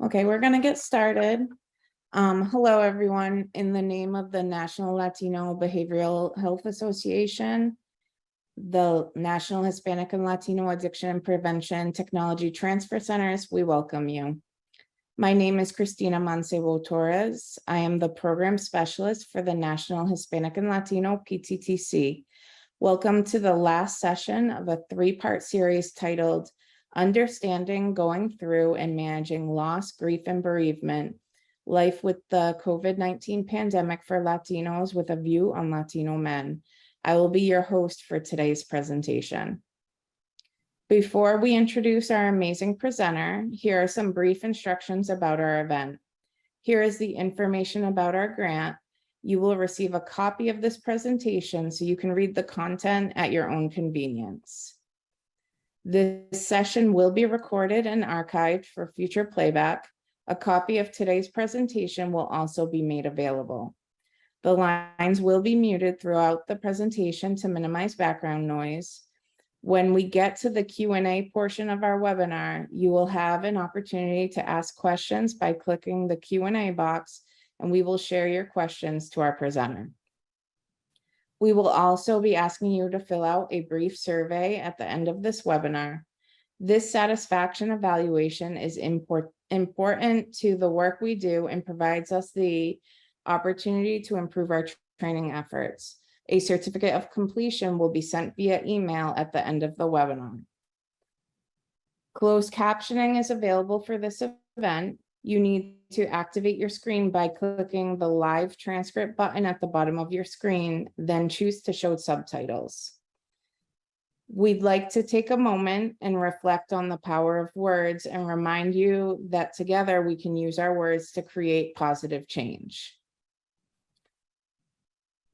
Okay, we're going to get started. Hello, everyone. In the name of the National Latino Behavioral Health Association, the National Hispanic and Latino Addiction and Prevention Technology Transfer Centers, we welcome you. My name is Cristina Mancebo Torres. I am the Program Specialist for the National Hispanic and Latino PTTC. Welcome to the last session of a three-part series titled Understanding, Going Through, and Managing Loss, Grief, and Bereavement, Life with the COVID-19 Pandemic for Latinos with a View on Latino Men. I will be your host for today's presentation. Before we introduce our amazing presenter, here are some brief instructions about our event. Here is the information about our grant. You will receive a copy of this presentation so you can read the content at your own convenience. This session will be recorded and archived for future playback. A copy of today's presentation will also be made available. The lines will be muted throughout the presentation to minimize background noise. When we get to the Q&A portion of our webinar, you will have an opportunity to ask questions by clicking the Q&A box, and we will share your questions to our presenter. We will also be asking you to fill out a brief survey at the end of this webinar. This satisfaction evaluation is important to the work we do and provides us the opportunity to improve our training efforts. A certificate of completion will be sent via email at the end of the webinar. Closed captioning is available for this event. You need to activate your screen by clicking the live transcript button at the bottom of your screen, then choose to show subtitles. We'd like to take a moment and reflect on the power of words and remind you that together we can use our words to create positive change.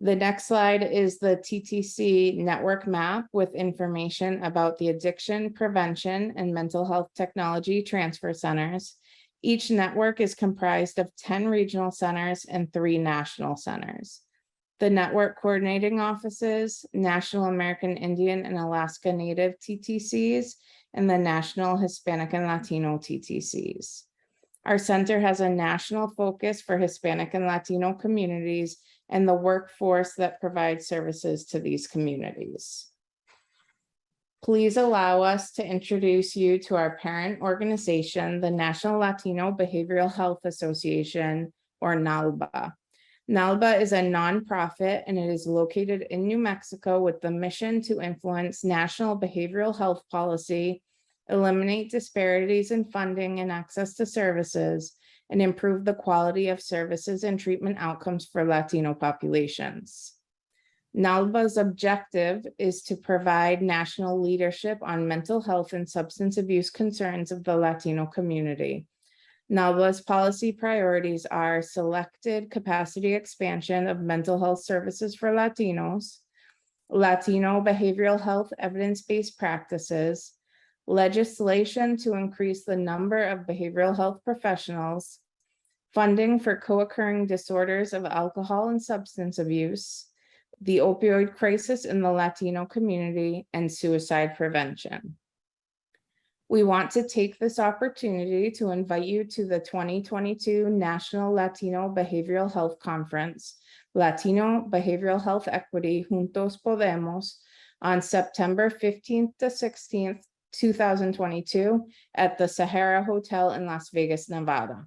The next slide is the TTC network map with information about the Addiction, Prevention, and Mental Health Technology Transfer Centers. Each network is comprised of 10 regional centers and 3 national centers. The network coordinating offices, National American Indian and Alaska Native TTCs, and the National Hispanic and Latino TTCs. Our center has a national focus for Hispanic and Latino communities and the workforce that provides services to these communities. Please allow us to introduce you to our parent organization, the National Latino Behavioral Health Association, or NALBA. NALBA is a nonprofit and it is located in New Mexico with the mission to influence national behavioral health policy, eliminate disparities in funding and access to services, and improve the quality of services and treatment outcomes for Latino populations. NALBA's objective is to provide national leadership on mental health and substance abuse concerns of the Latino community. NALBA's policy priorities are selected capacity expansion of mental health services for Latinos, Latino behavioral health evidence-based practices, legislation to increase the number of behavioral health professionals, funding for co-occurring disorders of alcohol and substance abuse, the opioid crisis in the Latino community, and suicide prevention. We want to take this opportunity to invite you to the 2022 National Latino Behavioral Health Conference, Latino Behavioral Health Equity, Juntos Podemos, on September 15th to 16th, 2022 at the Sahara Hotel in Las Vegas, Nevada.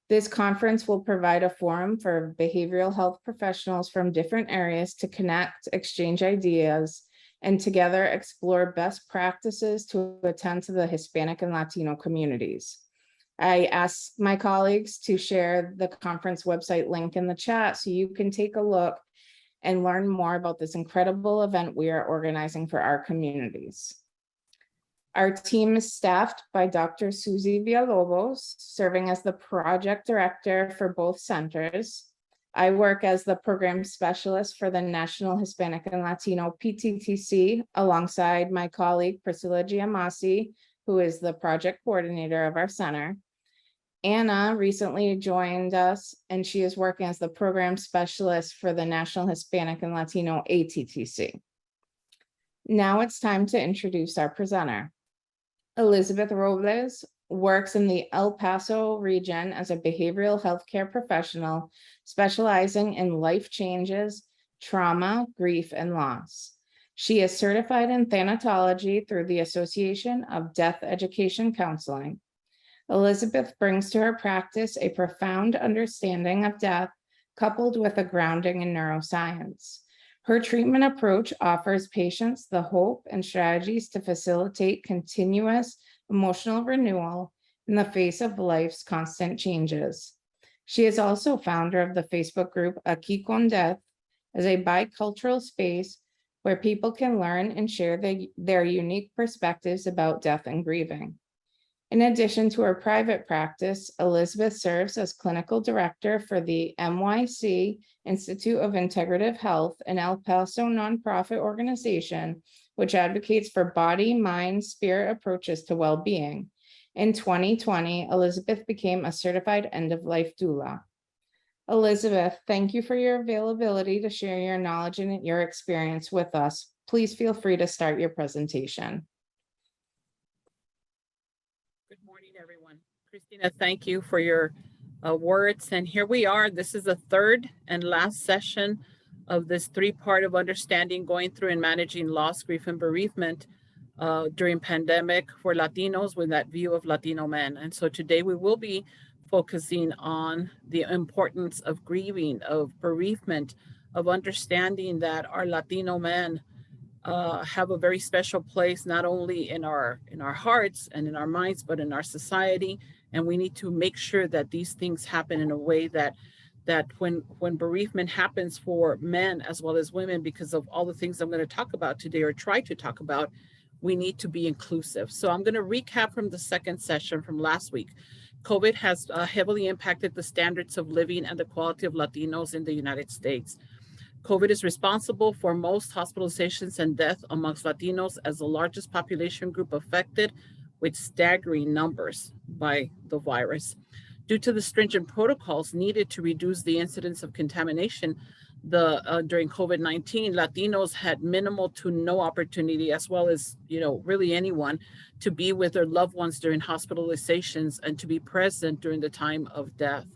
This conference will provide a forum for behavioral health professionals from different areas to connect, exchange ideas, and together explore best practices to attend to the Hispanic and Latino communities. I asked my colleagues to share the conference website link in the chat so you can take a look and learn more about this incredible event we are organizing for our communities. Our team is staffed by Dr. Susie Villalobos, serving as the project director for both centers. I work as the program specialist for the National Hispanic and Latino PTTC, alongside my colleague Priscilla Giamasi, who is the project coordinator of our center. Anna recently joined us, and she is working as the program specialist for the National Hispanic and Latino ATTC. Now it's time to introduce our presenter. Elizabeth Robles works in the El Paso region as a behavioral healthcare professional, specializing in life changes, trauma, grief, and loss. She is certified in thanatology through the Association of Death Education Counseling. Elizabeth brings to her practice a profound understanding of death, coupled with a grounding in neuroscience. Her treatment approach offers patients the hope and strategies to facilitate continuous emotional renewal in the face of life's constant changes. She is also founder of the Facebook group Aquí con Death, as a bicultural space where people can learn and share their unique perspectives about death and grieving. In addition to her private practice, Elizabeth serves as clinical director for the MYC Institute of Integrative Health, an El Paso nonprofit organization which advocates for body, mind, spirit approaches to well-being. In 2020, Elizabeth became a certified end-of-life doula. Elizabeth, thank you for your availability to share your knowledge and your experience with us. Please feel free to start your presentation. Good morning, everyone. Christina, thank you for your words. And here we are. This is the third and last session of this three-part of understanding, going through and managing loss, grief, and bereavement during pandemic for Latinos with that view of Latino men. And so today we will be focusing on the importance of grieving, of bereavement, of understanding that our Latino men have a very special place, not only in our hearts and in our minds, but in our society. And we need to make sure that these things happen in a way that when bereavement happens for men as well as women, because of all the things I'm going to talk about today or try to talk about, we need to be inclusive. So I'm going to recap from the second session from last week. COVID has heavily impacted the standards of living and the quality of Latinos in the United States. COVID is responsible for most hospitalizations and death amongst Latinos as the largest population group affected, with staggering numbers by the virus. Due to the stringent protocols needed to reduce the incidence of contamination during COVID-19, Latinos had minimal to no opportunity, as well as really anyone, to be with their loved ones during hospitalizations and to be present during the time of death.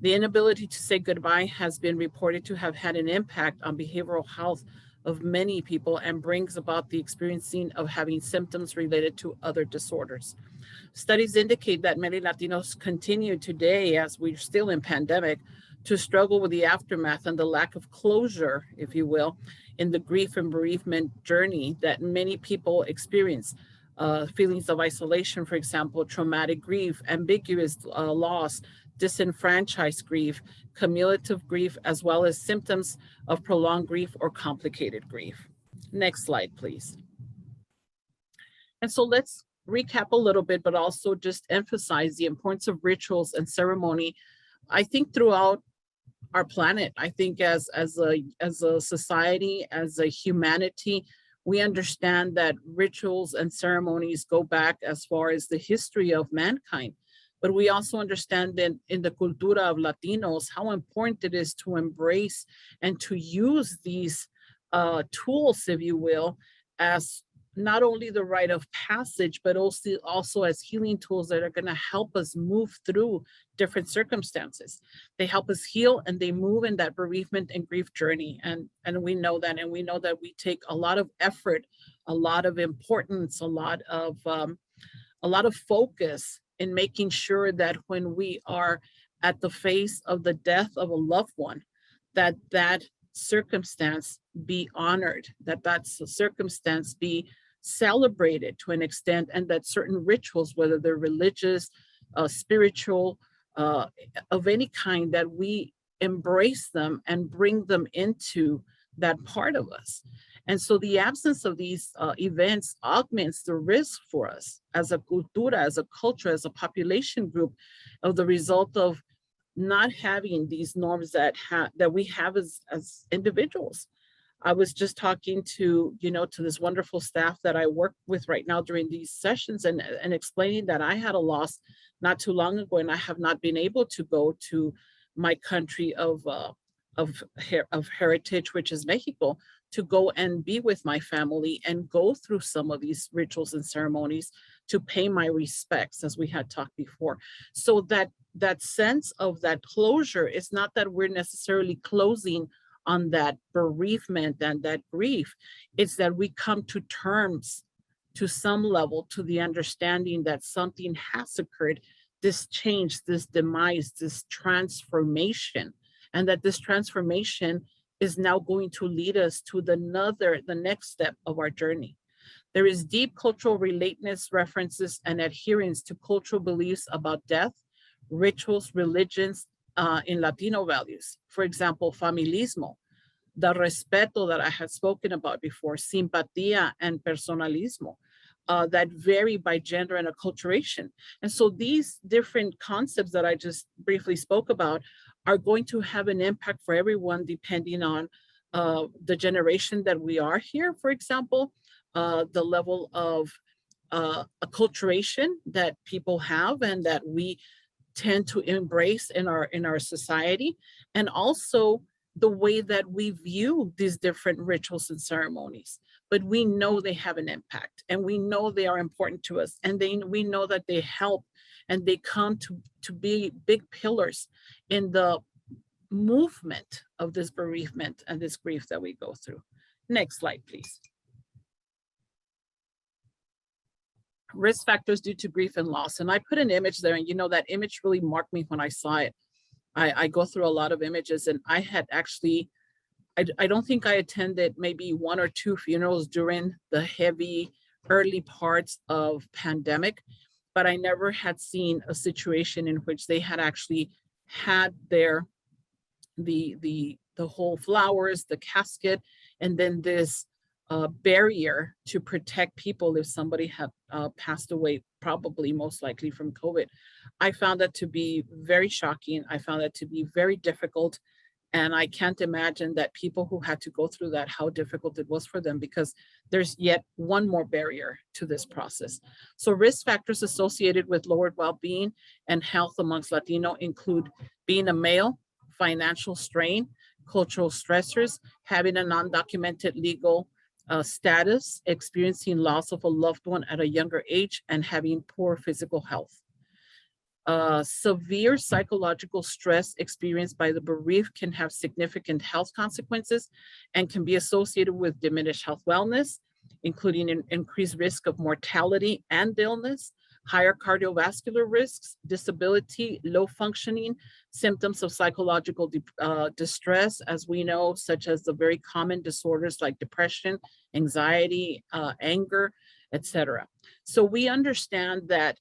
The inability to say goodbye has been reported to have had an impact on behavioral health of many people and brings about the experiencing of having symptoms related to other disorders. Studies indicate that many Latinos continue today, as we're still in pandemic, to struggle with the aftermath and the lack of closure, if you will, in the grief and bereavement journey that many people experience. Feelings of isolation, for example, traumatic grief, ambiguous loss, disenfranchised grief, cumulative grief, as well as symptoms of prolonged grief or complicated grief. Next slide, please. And so let's recap a little bit, but also just emphasize the importance of rituals and ceremony. I think throughout our planet, I think as a society, as a humanity, we understand that rituals and ceremonies go back as far as the history of mankind. But we also understand that in the cultura of Latinos, how important it is to embrace and to use these tools, if you will, as not only the rite of passage, but also as healing tools that are going to help us move through different circumstances. They help us heal and they move in that bereavement and grief journey. And we know that, and we know that we take a lot of effort, a lot of importance, a lot of focus in making sure that when we are at the face of the death of a loved one, that circumstance be honored, that circumstance be celebrated to an extent, and that certain rituals, whether they're religious, spiritual, of any kind, that we embrace them and bring them into that part of us. And so the absence of these events augments the risk for us as a cultura, as a culture, as a population group, of the result of not having these norms that we have as individuals. I was just talking to this wonderful staff that I work with right now during these sessions, and explaining that I had a loss not too long ago, and I have not been able to go to my country of heritage, which is Mexico, to go and be with my family and go through some of these rituals and ceremonies to pay my respects, as we had talked before. So that sense of that closure is not that we're necessarily closing on that bereavement and that grief. It's that we come to terms to some level to the understanding that something has occurred, this change, this demise, this transformation, and that this transformation is now going to lead us to the next step of our journey. There is deep cultural relateness, references, and adherence to cultural beliefs about death, rituals, religions, in Latino values. For example, familismo, the respeto that I had spoken about before, simpatía, and personalismo, that vary by gender and acculturation. And so these different concepts that I just briefly spoke about are going to have an impact for everyone depending on the generation that we are here, for example, the level of acculturation that people have and that we tend to embrace in our society, and also the way that we view these different rituals and ceremonies. But we know they have an impact, and we know they are important to us, and we know that they help and they come to be big pillars in the movement of this bereavement and this grief that we go through. Next slide, please. Risk factors due to grief and loss. And I put an image there, and that image really marked me when I saw it. I go through a lot of images, and I had actually, I don't think I attended maybe 1 or 2 funerals during the heavy early parts of pandemic, but I never had seen a situation in which they had actually had the whole flowers, the casket, and then this barrier to protect people if somebody had passed away, probably most likely from COVID. I found that to be very shocking. I found that to be very difficult. And I can't imagine that people who had to go through that, how difficult it was for them, because there's yet one more barrier to this process. So risk factors associated with lowered well-being and health amongst Latino include being a male, financial strain, cultural stressors, having a non-documented legal status, experiencing loss of a loved one at a younger age, and having poor physical health. Severe psychological stress experienced by the bereaved can have significant health consequences and can be associated with diminished health wellness, including an increased risk of mortality and illness, higher cardiovascular risks, disability, low functioning, symptoms of psychological distress, as we know, such as the very common disorders like depression, anxiety, anger, etc. So we understand that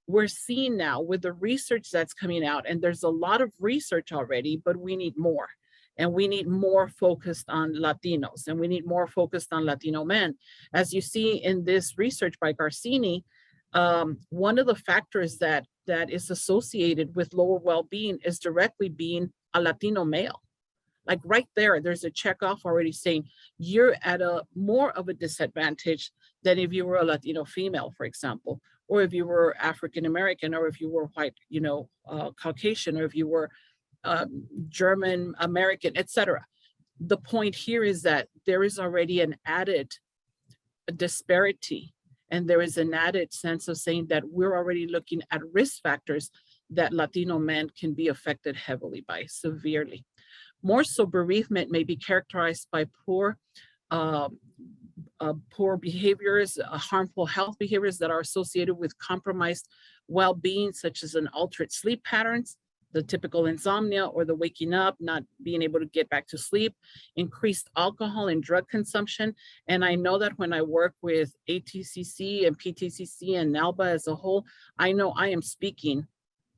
we're seeing now with the research that's coming out, and there's a lot of research already, but we need more. And we need more focused on Latinos, and we need more focused on Latino men. As you see in this research by Garcini, one of the factors that is associated with lower well-being is directly being a Latino male. Like right there, there's a checkoff already saying you're at a more of a disadvantage than if you were a Latino female, for example, or if you were African American, or if you were white, Caucasian, or if you were German American, etc. The point here is that there is already an added disparity, and there is an added sense of saying that we're already looking at risk factors that Latino men can be affected heavily by, severely. More so, bereavement may be characterized by poor behaviors, harmful health behaviors that are associated with compromised well-being, such as an altered sleep patterns, the typical insomnia, or the waking up, not being able to get back to sleep, increased alcohol and drug consumption. And I know that when I work with ATCC and PTCC and NALBA as a whole, I know I am speaking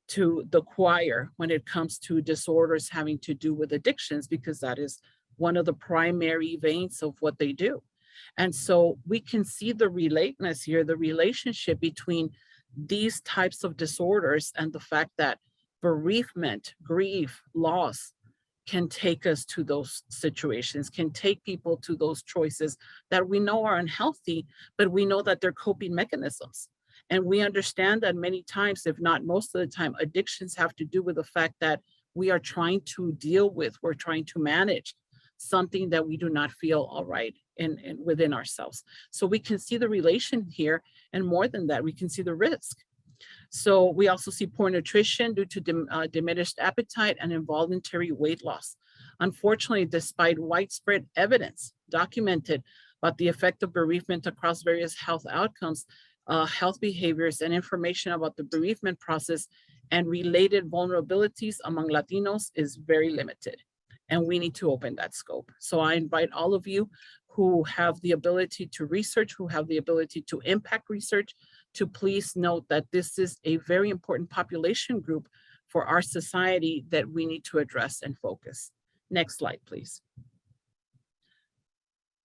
to the choir when it comes to disorders having to do with addictions, because that is one of the primary veins of what they do. And so we can see the relateness here, the relationship between these types of disorders and the fact that bereavement, grief, loss can take us to those situations, can take people to those choices that we know are unhealthy, but we know that they're coping mechanisms. And we understand that many times, if not most of the time, addictions have to do with the fact that we are trying to deal with, we're trying to manage something that we do not feel all right within ourselves. So we can see the relation here, and more than that, we can see the risk. So we also see poor nutrition due to diminished appetite and involuntary weight loss. Unfortunately, despite widespread evidence documented about the effect of bereavement across various health outcomes, health behaviors, and information about the bereavement process and related vulnerabilities among Latinos is very limited. And we need to open that scope. So I invite all of you who have the ability to research, who have the ability to impact research, to please note that this is a very important population group for our society that we need to address and focus. Next slide, please.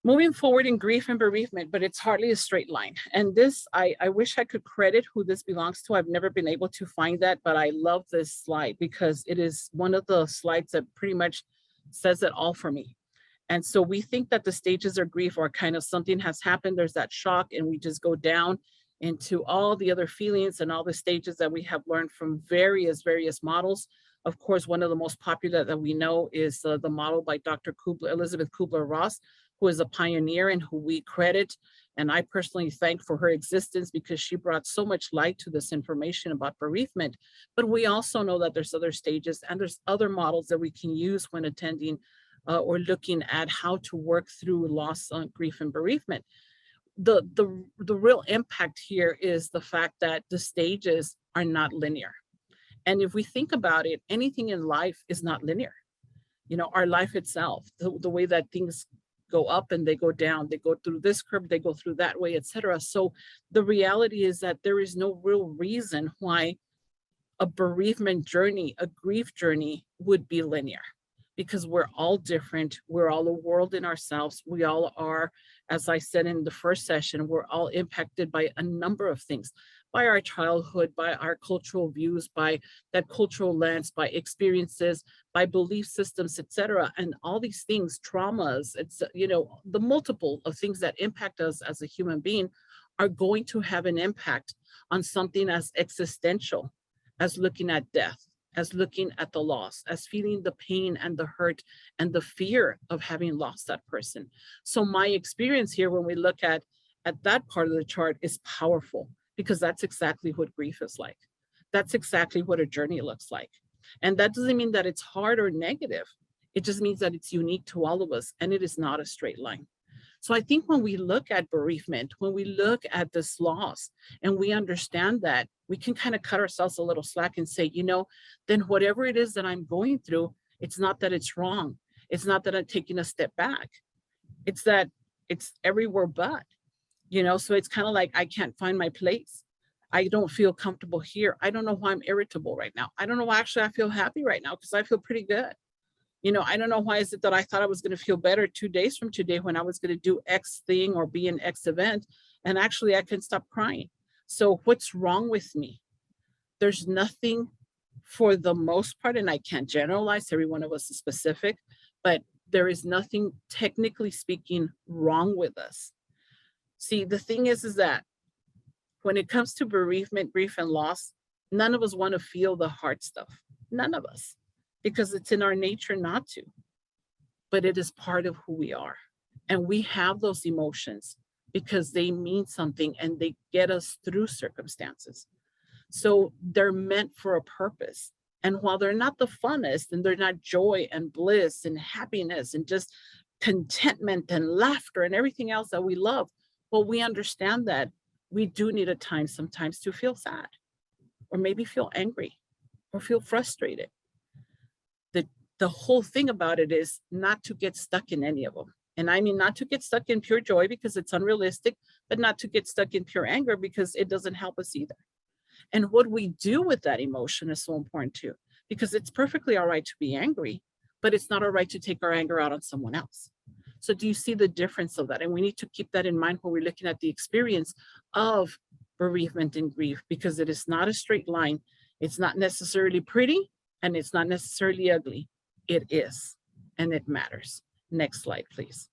Moving forward in grief and bereavement, but it's hardly a straight line. And this, I wish I could credit who this belongs to. I've never been able to find that, but I love this slide because it is one of the slides that pretty much says it all for me. And so we think that the stages of grief are kind of something has happened, there's that shock, and we just go down into all the other feelings and all the stages that we have learned from various models. Of course, one of the most popular that we know is the model by Dr. Elizabeth Kubler-Ross, who is a pioneer and who we credit. And I personally thank for her existence because she brought so much light to this information about bereavement. But we also know that there's other stages and there's other models that we can use when attending or looking at how to work through loss, grief, and bereavement. The real impact here is the fact that the stages are not linear. And if we think about it, anything in life is not linear. You know, our life itself, the way that things go up and they go down, they go through this curve, they go through that way, etc. So the reality is that there is no real reason why a bereavement journey, a grief journey would be linear, because we're all different. We're all a world in ourselves. We all are, as I said in the first session, we're all impacted by a number of things, by our childhood, by our cultural views, by that cultural lens, by experiences, by belief systems, etc. And all these things, traumas, it's, you know, the multiple of things that impact us as a human being are going to have an impact on something as existential as looking at death, as looking at the loss, as feeling the pain and the hurt and the fear of having lost that person. So my experience here, when we look at that part of the chart, is powerful, because that's exactly what grief is like. That's exactly what a journey looks like. And that doesn't mean that it's hard or negative. It just means that it's unique to all of us, and it is not a straight line. So I think when we look at bereavement, when we look at this loss, and we understand that, we can kind of cut ourselves a little slack and say, you know, then whatever it is that I'm going through, it's not that it's wrong. It's not that I'm taking a step back. It's that it's everywhere but, you know, so it's kind of like, I can't find my place. I don't feel comfortable here. I don't know why I'm irritable right now. I don't know why actually I feel happy right now, because I feel pretty good. You know, I don't know why is it that I thought I was going to feel better 2 days from today when I was going to do X thing or be in X event, and actually I can stop crying. So what's wrong with me? There's nothing, for the most part, and I can't generalize, every one of us is specific, but there is nothing, technically speaking, wrong with us. See, the thing is that when it comes to bereavement, grief, and loss, none of us want to feel the hard stuff. None of us, because it's in our nature not to. But it is part of who we are. And we have those emotions because they mean something and they get us through circumstances. So they're meant for a purpose. And while they're not the funnest, and they're not joy and bliss and happiness and just contentment and laughter and everything else that we love, well, we understand that we do need a time sometimes to feel sad, or maybe feel angry, or feel frustrated. The whole thing about it is not to get stuck in any of them. And I mean, not to get stuck in pure joy because it's unrealistic, but not to get stuck in pure anger because it doesn't help us either. And what we do with that emotion is so important too, because it's perfectly all right to be angry, but it's not all right to take our anger out on someone else. So do you see the difference of that? And we need to keep that in mind when we're looking at the experience of bereavement and grief, because it is not a straight line. It's not necessarily pretty, and it's not necessarily ugly. It is, and it matters. Next slide, please.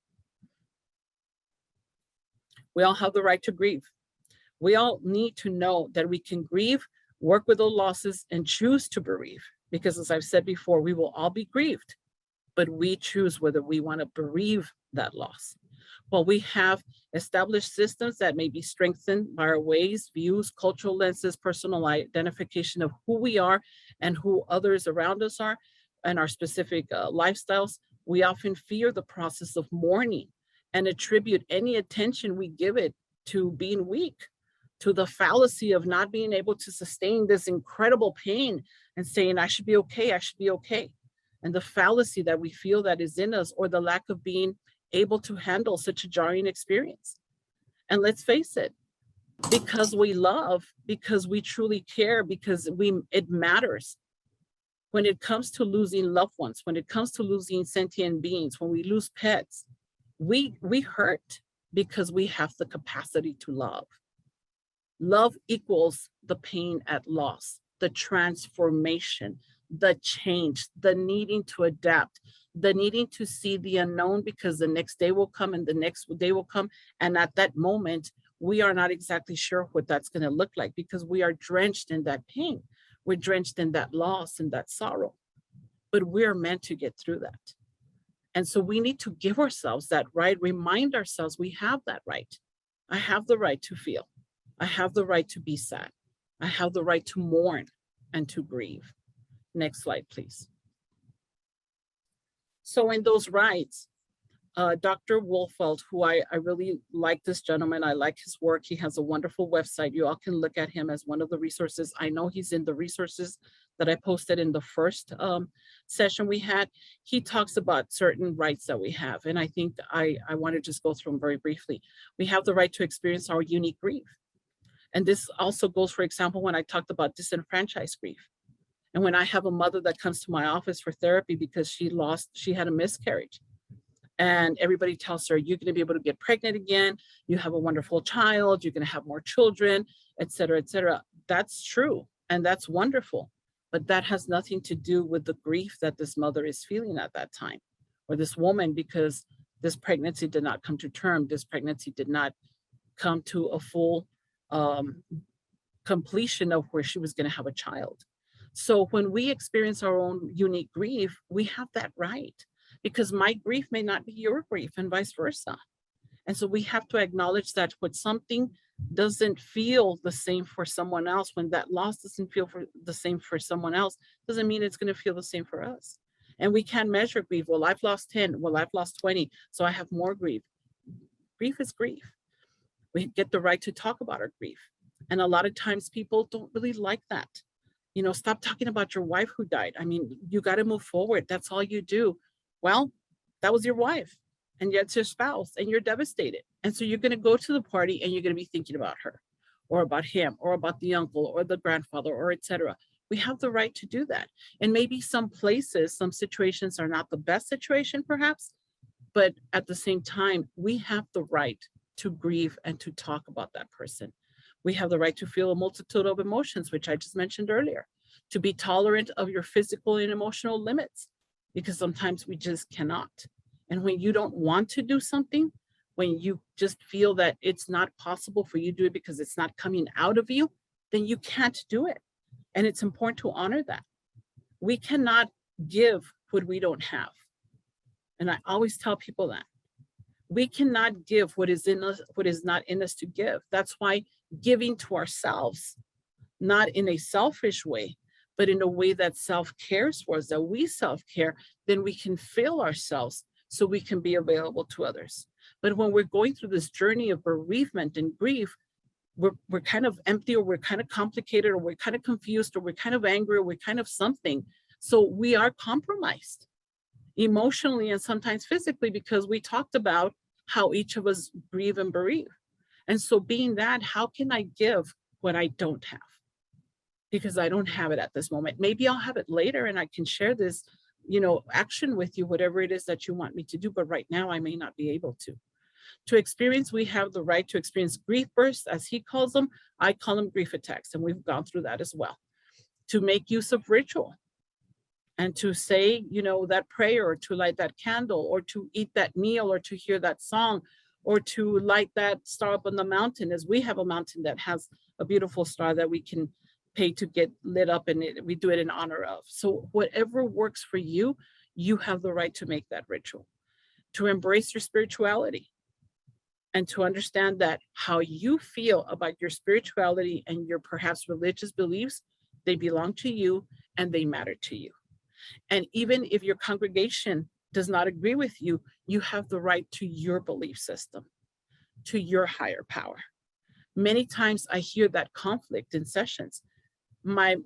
We all have the right to grieve. We all need to know that we can grieve, work with those losses, and choose to bereave. Because as I've said before, we will all be grieved, but we choose whether we want to bereave that loss. While we have established systems that may be strengthened by our ways, views, cultural lenses, personal identification of who we are and who others around us are, and our specific lifestyles, we often fear the process of mourning and attribute any attention we give it to being weak, to the fallacy of not being able to sustain this incredible pain and saying, I should be okay, I should be okay. And the fallacy that we feel that is in us, or the lack of being able to handle such a jarring experience. And let's face it, because we love, because we truly care, because it matters. When it comes to losing loved ones, when it comes to losing sentient beings, when we lose pets, we hurt because we have the capacity to love. Love equals the pain at loss, the transformation, the change, the needing to adapt, the needing to see the unknown, because the next day will come and the next day will come. And at that moment, we are not exactly sure what that's going to look like, because we are drenched in that pain. We're drenched in that loss and that sorrow. But we're meant to get through that. And so we need to give ourselves that right, remind ourselves we have that right. I have the right to feel. I have the right to be sad. I have the right to mourn and to grieve. Next slide, please. So in those rights, Dr. Wolfeld, who I really like this gentleman, I like his work. He has a wonderful website. You all can look at him as one of the resources. I know he's in the resources that I posted in the first session we had. He talks about certain rights that we have. And I think I want to just go through them very briefly. We have the right to experience our unique grief. And this also goes, for example, when I talked about disenfranchised grief. And when I have a mother that comes to my office for therapy because she had a miscarriage. And everybody tells her, you're going to be able to get pregnant again. You have a wonderful child. You're going to have more children, et cetera, et cetera. That's true. And that's wonderful. But that has nothing to do with the grief that this mother is feeling at that time, or this woman, because this pregnancy did not come to term. This pregnancy did not come to a full completion of where she was going to have a child. So when we experience our own unique grief, we have that right, because my grief may not be your grief and vice versa. And so we have to acknowledge that when something doesn't feel the same for someone else, when that loss doesn't feel the same for someone else, doesn't mean it's going to feel the same for us. And we can measure grief. Well, I've lost 10. Well, I've lost 20. So I have more grief. Grief is grief. We get the right to talk about our grief. And a lot of times people don't really like that. You know, stop talking about your wife who died. I mean, you got to move forward. That's all you do. Well, that was your wife, and yet it's your spouse, and you're devastated. And so you're going to go to the party and you're going to be thinking about her or about him or about the uncle or the grandfather or etc. We have the right to do that. And maybe some places, some situations are not the best situation perhaps, but at the same time, we have the right to grieve and to talk about that person. We have the right to feel a multitude of emotions, which I just mentioned earlier, to be tolerant of your physical and emotional limits, because sometimes we just cannot. And when you don't want to do something, when you just feel that it's not possible for you to do it because it's not coming out of you, then you can't do it. And it's important to honor that. We cannot give what we don't have. And I always tell people that. We cannot give what is in us, what is not in us to give. That's why giving to ourselves, not in a selfish way, but in a way that self-cares for us, that we self-care, then we can fill ourselves so we can be available to others. But when we're going through this journey of bereavement and grief, we're kind of empty, or we're kind of complicated, or we're kind of confused, or we're kind of angry, or we're kind of something. So we are compromised emotionally and sometimes physically, because we talked about how each of us grieve and bereave. And so being that, how can I give what I don't have? Because I don't have it at this moment. Maybe I'll have it later and I can share this, action with you, whatever it is that you want me to do. But right now I may not be able to. To experience, we have the right to experience grief bursts, as he calls them. I call them grief attacks, and we've gone through that as well. To make use of ritual, and to say, that prayer, or to light that candle, or to eat that meal, or to hear that song, or to light that star up on the mountain, as we have a mountain that has a beautiful star that we can pay to get lit up, and we do it in honor of. So whatever works for you, you have the right to make that ritual. To embrace your spirituality. and to understand that how you feel about your spirituality and your perhaps religious beliefs, they belong to you and they matter to you. And even if your congregation does not agree with you, you have the right to your belief system, to your higher power. Many times I hear that conflict in sessions. My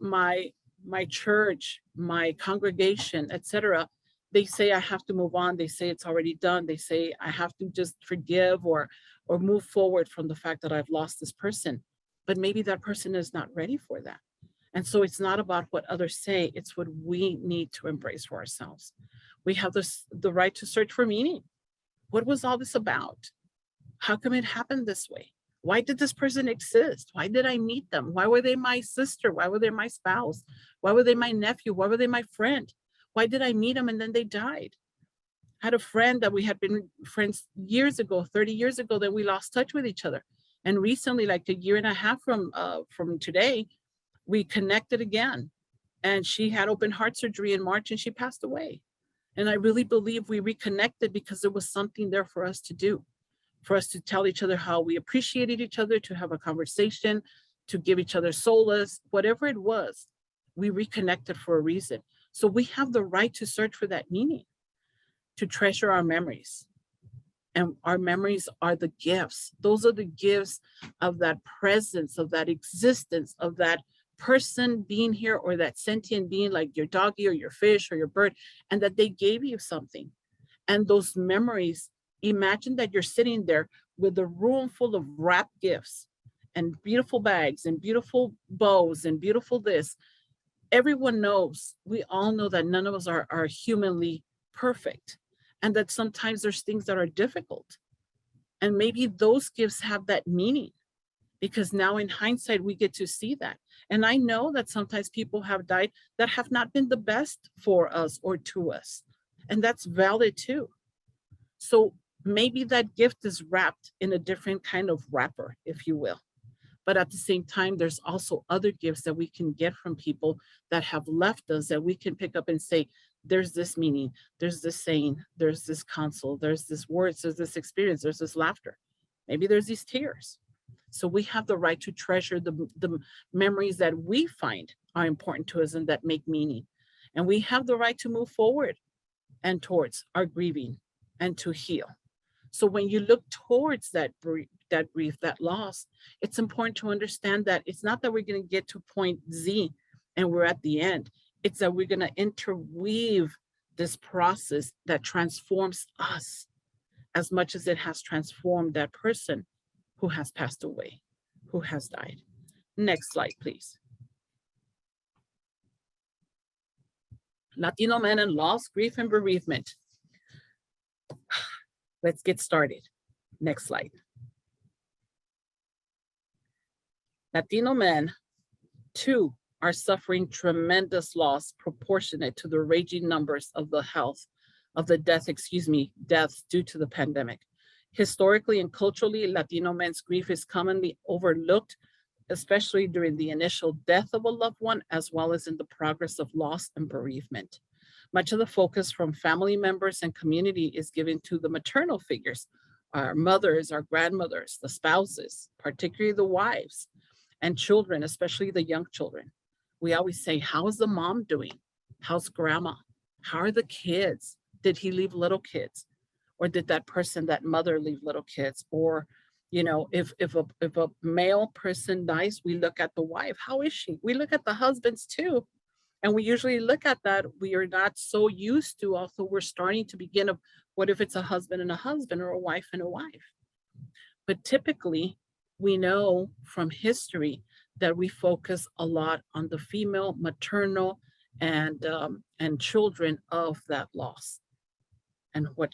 church, my congregation, etc., they say I have to move on. They say it's already done. They say I have to just forgive or move forward from the fact that I've lost this person. But maybe that person is not ready for that. And so it's not about what others say, it's what we need to embrace for ourselves. We have the right to search for meaning. What was all this about? How come it happened this way? Why did this person exist? Why did I meet them? Why were they my sister? Why were they my spouse? Why were they my nephew? Why were they my friend? Why did I meet them and then they died? I had a friend that we had been friends years ago, 30 years ago, that we lost touch with each other. And recently, like a year and a half from today, we connected again. And she had open heart surgery in March and she passed away. And I really believe we reconnected because there was something there for us to do, for us to tell each other how we appreciated each other, to have a conversation, to give each other solace, whatever it was, we reconnected for a reason. So we have the right to search for that meaning, to treasure our memories. And our memories are the gifts. Those are the gifts of that presence, of that existence, of that person being here, or that sentient being like your doggy or your fish or your bird, and that they gave you something. And those memories, imagine that you're sitting there with a room full of wrapped gifts and beautiful bags and beautiful bows and beautiful this. Everyone knows, we all know that none of us are humanly perfect, and that sometimes there's things that are difficult. And maybe those gifts have that meaning, because now in hindsight, we get to see that. And I know that sometimes people have died that have not been the best for us or to us. And that's valid too. So maybe that gift is wrapped in a different kind of wrapper, if you will. But at the same time, there's also other gifts that we can get from people that have left us, that we can pick up and say, there's this meaning, there's this saying, there's this counsel, there's this words, there's this experience, there's this laughter. Maybe there's these tears. So we have the right to treasure the memories that we find are important to us and that make meaning. And we have the right to move forward and towards our grieving and to heal. So when you look towards that grief, that loss, it's important to understand that it's not that we're going to get to point Z and we're at the end. It's that we're going to interweave this process that transforms us as much as it has transformed that person who has passed away, who has died. Next slide, please. Latino men and loss, grief, and bereavement. Let's get started. Next slide. Latino men, too, are suffering tremendous loss proportionate to the raging numbers of deaths due to the pandemic. Historically and culturally, Latino men's grief is commonly overlooked, especially during the initial death of a loved one, as well as in the progress of loss and bereavement. Much of the focus from family members and community is given to the maternal figures, our mothers, our grandmothers, the spouses, particularly the wives, and children, especially the young children. We always say, how is the mom doing? How's grandma? How are the kids? Did he leave little kids? Or did that person, that mother, leave little kids? Or, you know, if a male person dies, we look at the wife. How is she? We look at the husbands too. And we usually look at that. We are not so used to, also we're starting to begin of what if it's a husband and a husband, or a wife and a wife? But typically, we know from history that we focus a lot on the female, maternal, and children of that loss. And where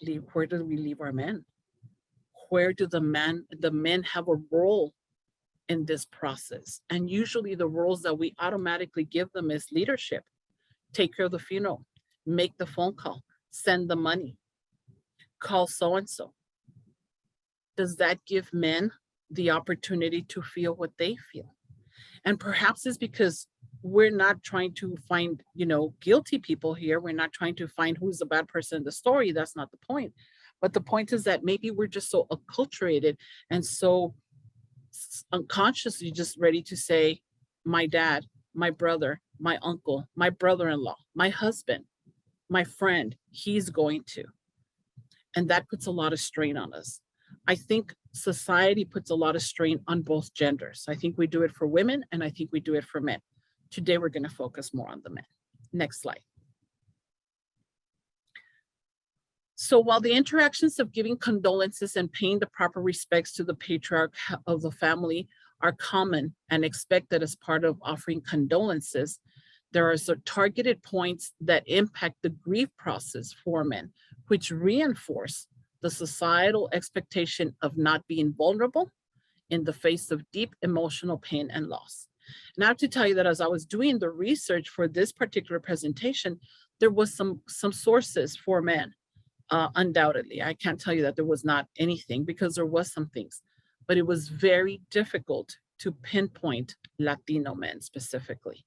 do we leave our men? Where do the men have a role in this process? And usually the roles that we automatically give them is leadership. Take care of the funeral, make the phone call, send the money, call so-and-so. Does that give men the opportunity to feel what they feel? And perhaps it's because we're not trying to find, guilty people here. We're not trying to find who's the bad person in the story. That's not the point. But the point is that maybe we're just so acculturated and so unconsciously just ready to say, my dad, my brother, my uncle, my brother-in-law, my husband, my friend, he's going to. And that puts a lot of strain on us. I think society puts a lot of strain on both genders. I think we do it for women and I think we do it for men. Today, we're going to focus more on the men. Next slide. So while the interactions of giving condolences and paying the proper respects to the patriarch of the family are common and expected as part of offering condolences, there are some targeted points that impact the grief process for men, which reinforce the societal expectation of not being vulnerable in the face of deep emotional pain and loss. And I have to tell you that as I was doing the research for this particular presentation, there was some sources for men. Undoubtedly, I can't tell you that there was not anything, because there was some things, but it was very difficult to pinpoint Latino men specifically.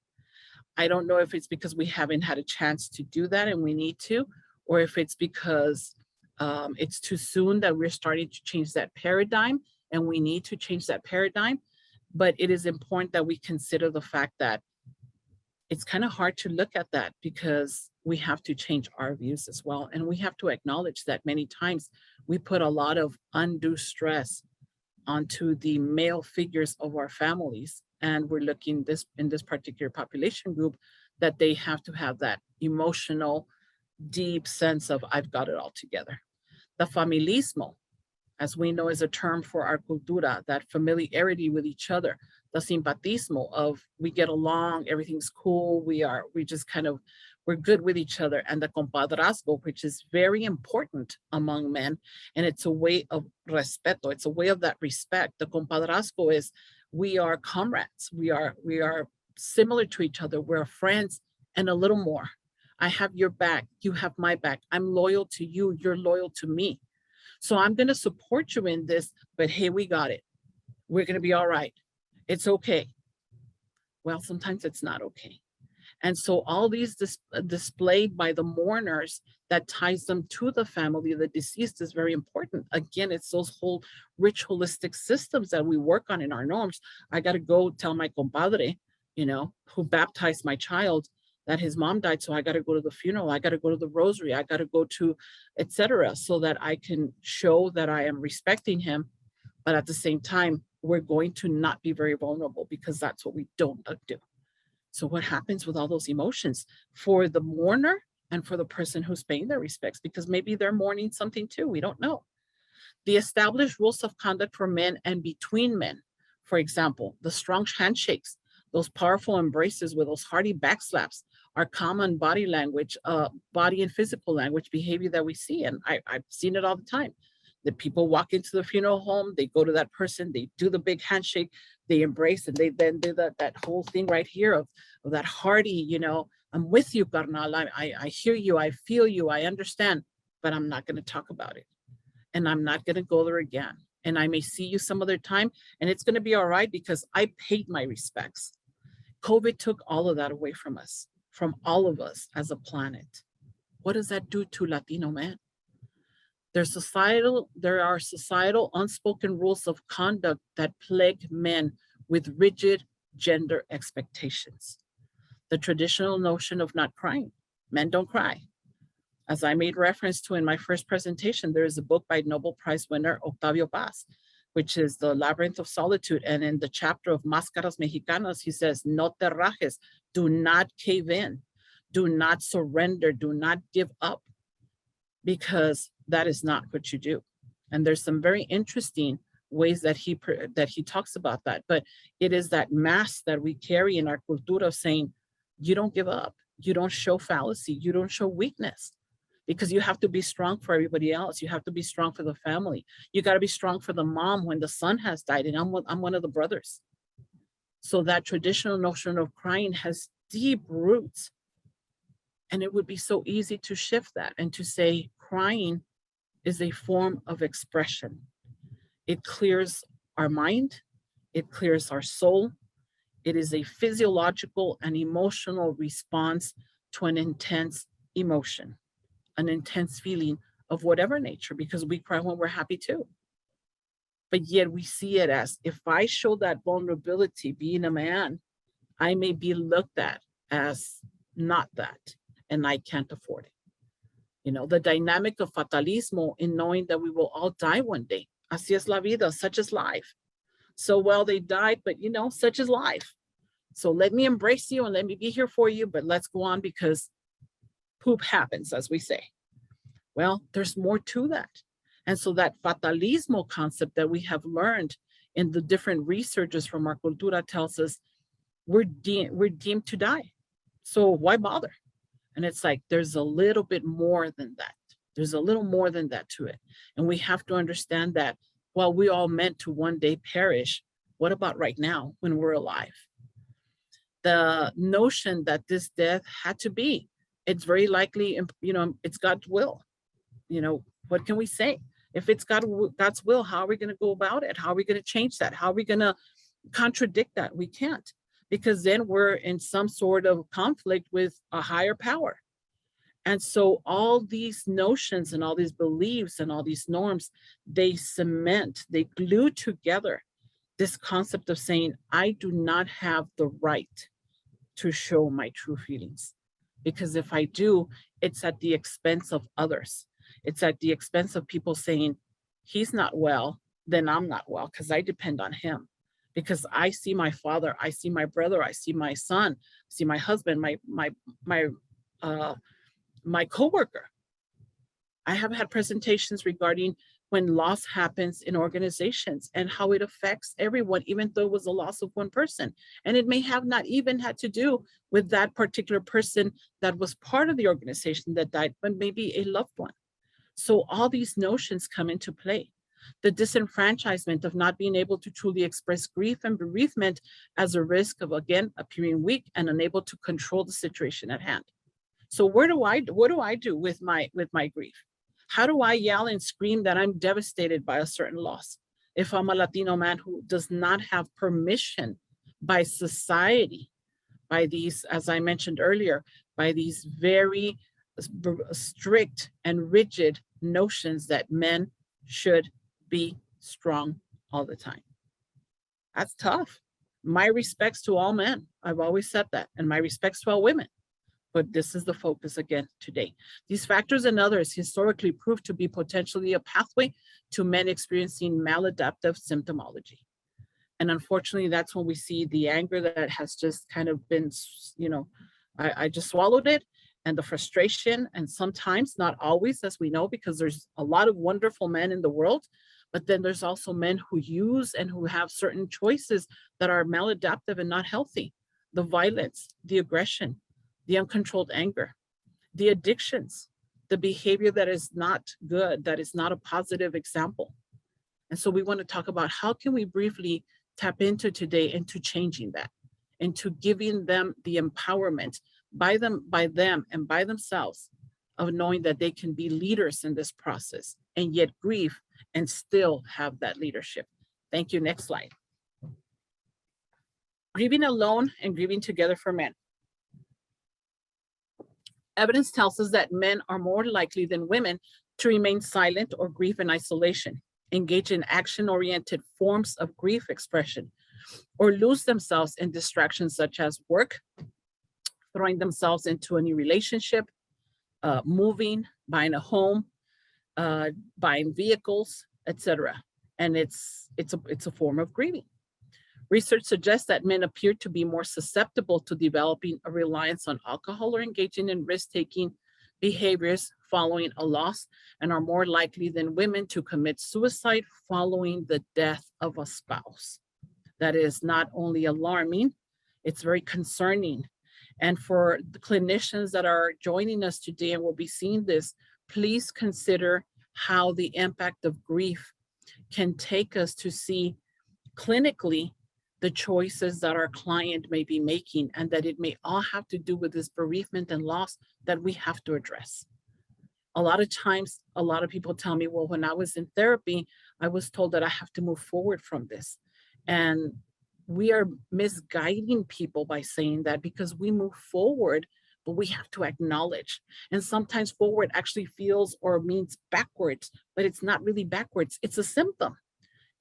I don't know if it's because we haven't had a chance to do that and we need to, or if it's because it's too soon that we're starting to change that paradigm and we need to change that paradigm. But it is important that we consider the fact that it's kind of hard to look at that because we have to change our views as well. And we have to acknowledge that many times we put a lot of undue stress onto the male figures of our families. And we're looking in this particular population group that they have to have that emotional, deep sense of, I've got it all together. The familismo, as we know, is a term for our cultura, that familiarity with each other. The simpatismo of we get along, everything's cool, we're good with each other. And the compadrazgo, which is very important among men, and it's a way of respeto, it's a way of that respect. The compadrazgo is we are comrades, we are similar to each other, we're friends, and a little more. I have your back, you have my back, I'm loyal to you, you're loyal to me. So I'm going to support you in this, but hey, we got it. We're going to be all right. It's okay. Well, sometimes it's not okay. And so all these displayed by the mourners that ties them to the family of the deceased is very important. Again, it's those whole ritualistic systems that we work on in our norms. I got to go tell my compadre, who baptized my child, that his mom died, so I got to go to the funeral, I got to go to the rosary, I got to go to etc., so that I can show that I am respecting him. But at the same time, we're going to not be very vulnerable because that's what we don't do. So what happens with all those emotions for the mourner and for the person who's paying their respects? Because maybe they're mourning something too, we don't know. The established rules of conduct for men and between men, for example, the strong handshakes, those powerful embraces with those hearty backslaps, are common body language, body and physical language behavior that we see. And I've seen it all the time. The people walk into the funeral home, they go to that person, they do the big handshake, they embrace, and they then do that whole thing right here of that hearty, I'm with you, carnal, I hear you, I feel you, I understand, but I'm not going to talk about it. And I'm not going to go there again. And I may see you some other time, and it's going to be all right because I paid my respects. COVID took all of that away from us, from all of us as a planet. What does that do to Latino men? There are societal unspoken rules of conduct that plague men with rigid gender expectations. The traditional notion of not crying. Men don't cry. As I made reference to in my first presentation, there is a book by Nobel Prize winner Octavio Paz, which is The Labyrinth of Solitude. And in the chapter of Máscaras Mexicanas, he says, no te rajes, do not cave in, do not surrender, do not give up, because that is not what you do. And there's some very interesting ways that he talks about that. But it is that mask that we carry in our cultura of saying, you don't give up, you don't show fallacy, you don't show weakness, because you have to be strong for everybody else. You have to be strong for the family. You got to be strong for the mom when the son has died, and I'm one of the brothers. So that traditional notion of crying has deep roots. And it would be so easy to shift that and to say crying is a form of expression. It clears our mind, it clears our soul. It is a physiological and emotional response to an intense emotion, an intense feeling of whatever nature, because we cry when we're happy too. But yet we see it as, if I show that vulnerability being a man, I may be looked at as not that, and I can't afford it. You know, the dynamic of fatalismo in knowing that we will all die one day. Así es la vida, such is life. So, well, they died, but you know, such is life. So let me embrace you and let me be here for you, but let's go on because poop happens, as we say. Well, there's more to that. And so that fatalismo concept that we have learned in the different researches from our cultura tells us we're deemed to die. So why bother? And it's like, there's a little bit more than that. There's a little more than that to it. And we have to understand that while we all meant to one day perish, what about right now when we're alive? The notion that this death had to be, it's very likely, you know, it's God's will. You know, what can we say? If it's God's will, how are we going to go about it? How are we going to change that? How are we going to contradict that? We can't, because then we're in some sort of conflict with a higher power. And so all these notions and all these beliefs and all these norms, they cement, they glue together this concept of saying, I do not have the right to show my true feelings. Because if I do, it's at the expense of others. It's at the expense of people saying, he's not well, then I'm not well, because I depend on him. Because I see my father, I see my brother, I see my son, I see my husband, my coworker. I have had presentations regarding when loss happens in organizations and how it affects everyone, even though it was a loss of one person. And it may have not even had to do with that particular person that was part of the organization that died, but maybe a loved one. So all these notions come into play. The disenfranchisement of not being able to truly express grief and bereavement as a risk of, again, appearing weak and unable to control the situation at hand. So what do I do with my grief? How do I yell and scream that I'm devastated by a certain loss if I'm a Latino man who does not have permission by society, by these, as I mentioned earlier, by these very strict and rigid notions that men should be strong all the time? That's tough. My respects to all men. I've always said that. And my respects to all women. But this is the focus again today. These factors and others historically proved to be potentially a pathway to men experiencing maladaptive symptomology. And unfortunately, that's when we see the anger that has just kind of been, you know, I just swallowed it, and the frustration, and sometimes, not always, as we know, because there's a lot of wonderful men in the world, but then there's also men who use and who have certain choices that are maladaptive and not healthy. The violence, the aggression, the uncontrolled anger, the addictions, the behavior that is not good, that is not a positive example. And so we want to talk about how can we briefly tap into today into changing that, into giving them the empowerment by them and by themselves of knowing that they can be leaders in this process and yet grieve and still have that leadership. Thank you. Next slide. Grieving alone and grieving together for men. Evidence tells us that men are more likely than women to remain silent or grieve in isolation, engage in action-oriented forms of grief expression, or lose themselves in distractions such as work, throwing themselves into a new relationship, moving, buying a home, buying vehicles, etc. And it's a form of grieving. Research suggests that men appear to be more susceptible to developing a reliance on alcohol or engaging in risk-taking behaviors following a loss, and are more likely than women to commit suicide following the death of a spouse. That is not only alarming, it's very concerning. And for the clinicians that are joining us today and will be seeing this, please consider how the impact of grief can take us to see clinically the choices that our client may be making, and that it may all have to do with this bereavement and loss that we have to address. A lot of times, a lot of people tell me, well, when I was in therapy, I was told that I have to move forward from this. And we are misguiding people by saying that, because we move forward but we have to acknowledge. And sometimes forward actually feels or means backwards, but it's not really backwards. It's a symptom.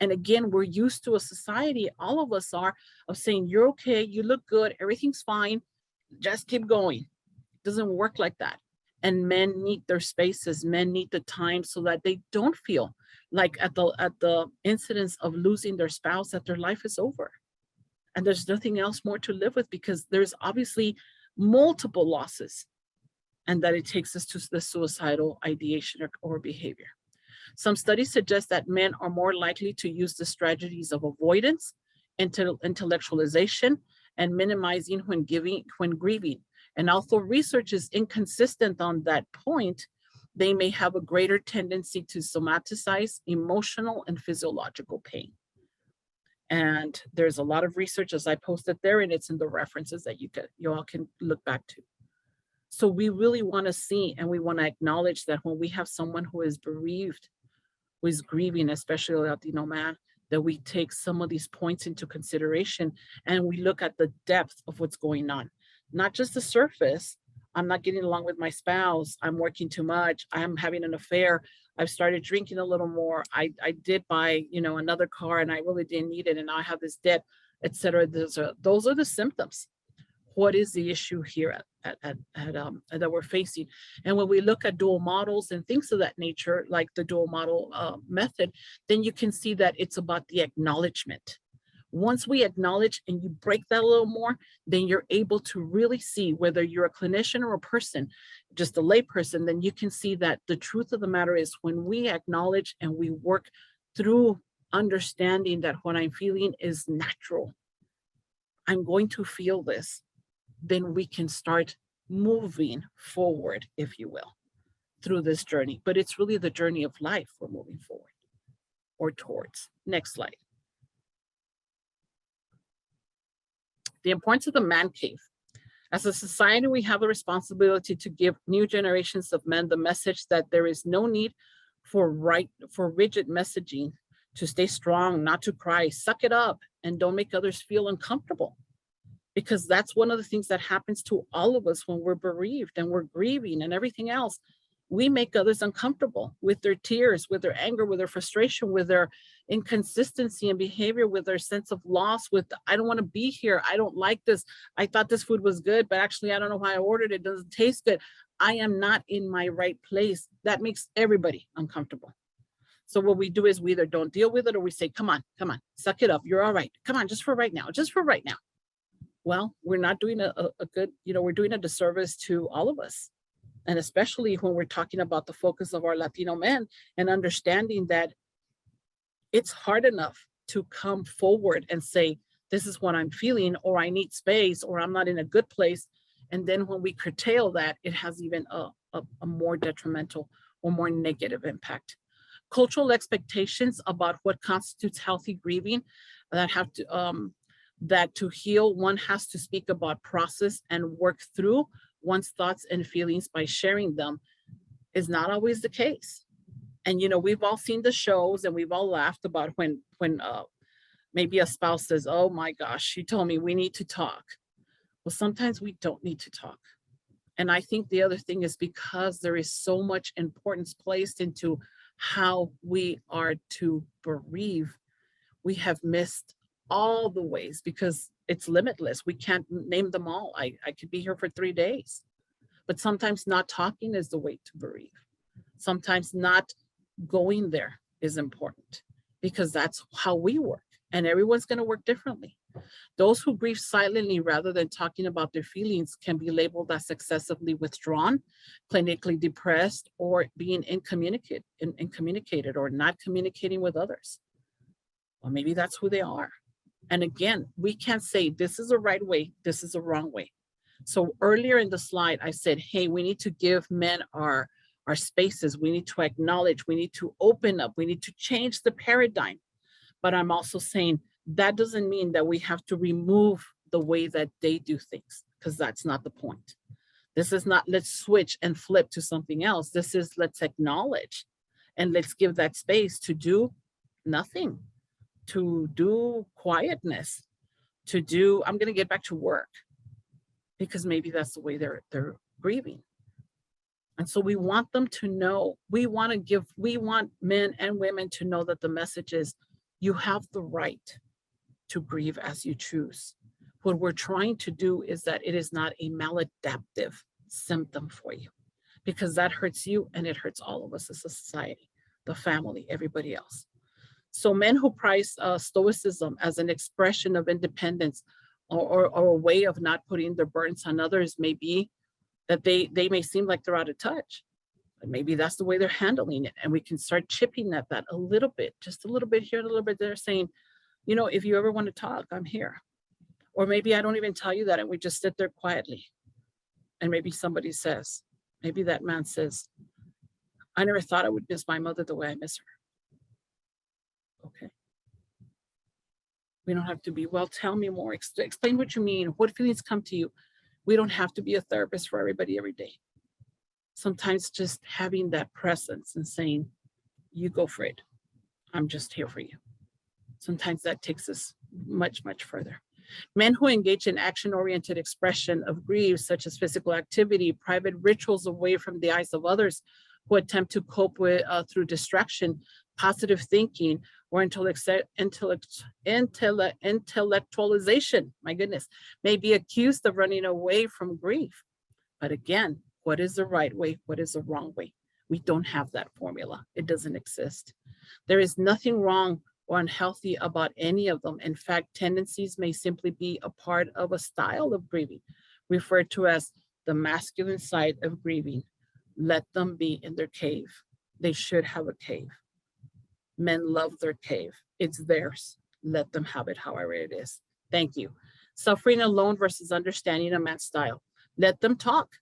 And again, we're used to a society, all of us are, of saying, you're okay, you look good, everything's fine, just keep going. It doesn't work like that. And men need their spaces, men need the time so that they don't feel like at the incidence of losing their spouse that their life is over. And there's nothing else more to live with because there's obviously multiple losses and that it takes us to the suicidal ideation or behavior. Some studies suggest that men are more likely to use the strategies of avoidance, intellectualization, and minimizing when grieving. And although research is inconsistent on that point, they may have a greater tendency to somatize emotional and physiological pain. And there's a lot of research, as I posted there, and it's in the references that you all can look back to. So we really want to see and we want to acknowledge that when we have someone who is bereaved, who is grieving, especially a Latino man, that we take some of these points into consideration and we look at the depth of what's going on, not just the surface. I'm not getting along with my spouse. I'm working too much. I'm having an affair. I've started drinking a little more. I did buy, another car and I really didn't need it. And now I have this debt, et cetera. Those are the symptoms. What is the issue here that we're facing? And when we look at dual models and things of that nature, like the dual model method, then you can see that it's about the acknowledgement. Once we acknowledge and you break that a little more, then you're able to really see whether you're a clinician or a person, just a lay person, then you can see that the truth of the matter is when we acknowledge and we work through understanding that what I'm feeling is natural, I'm going to feel this, then we can start moving forward, if you will, through this journey. But it's really the journey of life we're moving forward or towards. Next slide. The importance of the man cave. As a society, we have a responsibility to give new generations of men the message that there is no need for rigid messaging, to stay strong, not to cry, suck it up, and don't make others feel uncomfortable. Because that's one of the things that happens to all of us when we're bereaved and we're grieving and everything else. We make others uncomfortable with their tears, with their anger, with their frustration, with their inconsistency in behavior, with their sense of loss, with, I don't want to be here. I don't like this. I thought this food was good, but actually, I don't know why I ordered it. It doesn't taste good. I am not in my right place. That makes everybody uncomfortable. So what we do is we either don't deal with it or we say, come on, suck it up. You're all right. Come on, just for right now. Well, we're not doing a good, we're doing a disservice to all of us. And especially when we're talking about the focus of our Latino men and understanding that it's hard enough to come forward and say, this is what I'm feeling, or I need space, or I'm not in a good place. And then when we curtail that, it has even a more detrimental or more negative impact. Cultural expectations about what constitutes healthy grieving that to heal, one has to speak about process and work through one's thoughts and feelings by sharing them is not always the case. And, we've all seen the shows and we've all laughed about when maybe a spouse says, oh my gosh, she told me we need to talk. Well, sometimes we don't need to talk. And I think the other thing is because there is so much importance placed into how we are to bereave, we have missed all the ways because it's limitless. We can't name them all. I could be here for 3 days, but sometimes not talking is the way to bereave. Sometimes not going there is important because that's how we work and everyone's going to work differently. Those who grieve silently rather than talking about their feelings can be labeled as excessively withdrawn, clinically depressed, or being incommunicated or not communicating with others. Well, maybe that's who they are. And again, we can't say this is the right way, this is the wrong way. So earlier in the slide, I said, hey, we need to give men our spaces. We need to acknowledge, we need to open up, we need to change the paradigm. But I'm also saying that doesn't mean that we have to remove the way that they do things, because that's not the point. This is not, let's switch and flip to something else. This is, let's acknowledge and let's give that space to do nothing, to do quietness, to do, I'm going to get back to work. because maybe that's the way they're grieving. And so we want them to know, we want men and women to know that the message is, you have the right to grieve as you choose. What we're trying to do is that it is not a maladaptive symptom for you, because that hurts you and it hurts all of us as a society, the family, everybody else. So men who prize stoicism as an expression of independence or a way of not putting their burdens on others may be that they may seem like they're out of touch, but maybe that's the way they're handling it. And we can start chipping at that a little bit, just a little bit here, a little bit there, saying, you know, if you ever want to talk, I'm here. Or maybe I don't even tell you that and we just sit there quietly. And maybe somebody says, maybe that man says, I never thought I would miss my mother the way I miss her. Okay. We don't have to be, well, tell me more. Explain what you mean. What feelings come to you? We don't have to be a therapist for everybody every day. Sometimes just having that presence and saying, you go for it. I'm just here for you. Sometimes that takes us much, much further. Men who engage in action-oriented expression of grief, such as physical activity, private rituals away from the eyes of others, who attempt to cope with through distraction, positive thinking, or intellectualization, my goodness, may be accused of running away from grief. But again, what is the right way? What is the wrong way? We don't have that formula. It doesn't exist. There is nothing wrong or unhealthy about any of them. In fact, tendencies may simply be a part of a style of grieving, referred to as the masculine side of grieving. Let them be in their cave. They should have a cave. Men love their cave. It's theirs. Let them have it however it is. Thank you. Suffering alone versus understanding a man's style. Let them talk.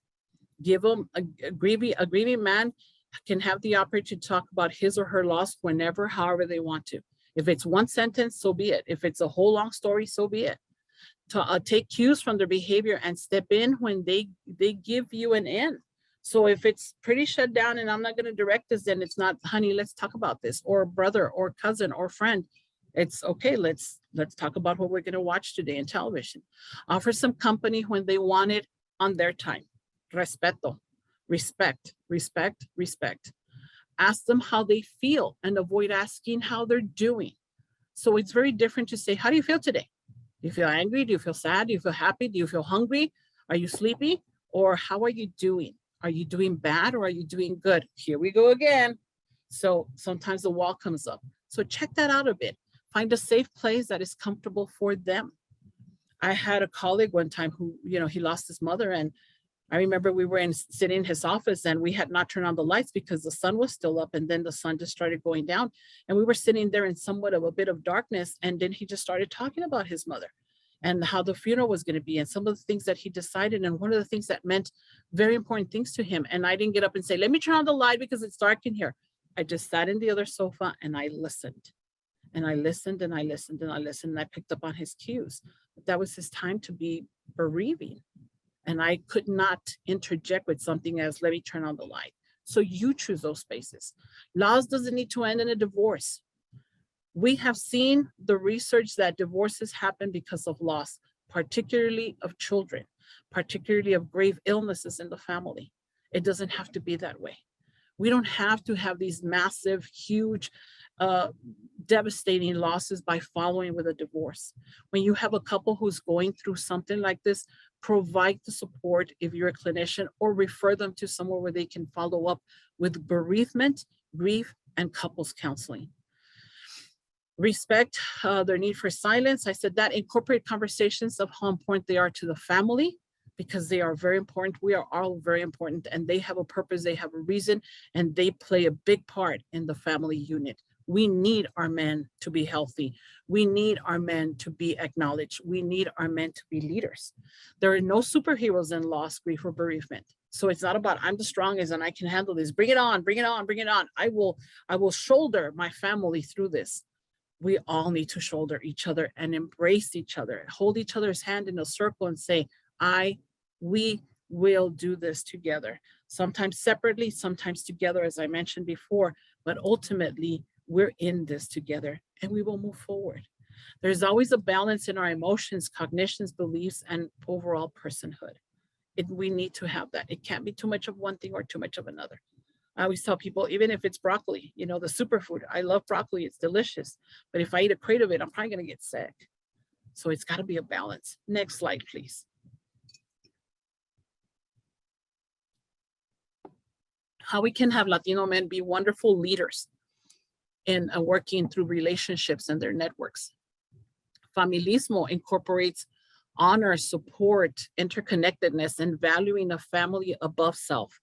Give them a grieving man can have the opportunity to talk about his or her loss whenever, however they want to. If it's one sentence, so be it. If it's a whole long story, so be it. To take cues from their behavior and step in when they give you an in. So if it's pretty shut down and I'm not going to direct this, then it's not, honey, let's talk about this, or brother or cousin or friend. It's okay, let's talk about what we're going to watch today in television. Offer some company when they want it on their time. Respeto, respect, respect, respect. Ask them how they feel and avoid asking how they're doing. So it's very different to say, how do you feel today? Do you feel angry? Do you feel sad? Do you feel happy? Do you feel hungry? Are you sleepy? Or how are you doing? Are you doing bad or are you doing good? Here we go again. So sometimes the wall comes up. So check that out a bit. Find a safe place that is comfortable for them. I had a colleague one time who, he lost his mother, and I remember we were sitting in his office and we had not turned on the lights because the sun was still up, and then the sun just started going down. And we were sitting there in somewhat of a bit of darkness. And then he just started talking about his mother and how the funeral was going to be and some of the things that he decided. And one of the things that meant very important things to him. And I didn't get up and say, let me turn on the light because it's dark in here. I just sat in the other sofa and I listened. And I listened and I listened and I listened and I picked up on his cues. But that was his time to be bereaving. And I could not interject with something as, let me turn on the light. So you choose those spaces. Loss doesn't need to end in a divorce. We have seen the research that divorces happen because of loss, particularly of children, particularly of grave illnesses in the family. It doesn't have to be that way. We don't have to have these massive, huge, devastating losses by following with a divorce. When you have a couple who's going through something like this, provide the support if you're a clinician, or refer them to somewhere where they can follow up with bereavement, grief, and couples counseling. Respect their need for silence. I said that. Incorporate conversations of how important they are to the family, because they are very important. We are all very important, and they have a purpose, they have a reason, and they play a big part in the family unit. We need our men to be healthy. We need our men to be acknowledged. We need our men to be leaders. There are no superheroes in loss, grief, or bereavement. So it's not about, I'm the strongest and I can handle this. Bring it on, bring it on, bring it on. I will shoulder my family through this. We all need to shoulder each other and embrace each other, hold each other's hand in a circle and say, we will do this together. Sometimes separately, sometimes together, as I mentioned before, but ultimately we're in this together and we will move forward. There's always a balance in our emotions, cognitions, beliefs, and overall personhood. We need to have that. It can't be too much of one thing or too much of another. I always tell people, even if it's broccoli, you know, the superfood, I love broccoli, it's delicious. But if I eat a crate of it, I'm probably going to get sick. So it's got to be a balance. Next slide, please. How we can have Latino men be wonderful leaders in working through relationships and their networks. Familismo incorporates honor, support, interconnectedness, and valuing of family above self.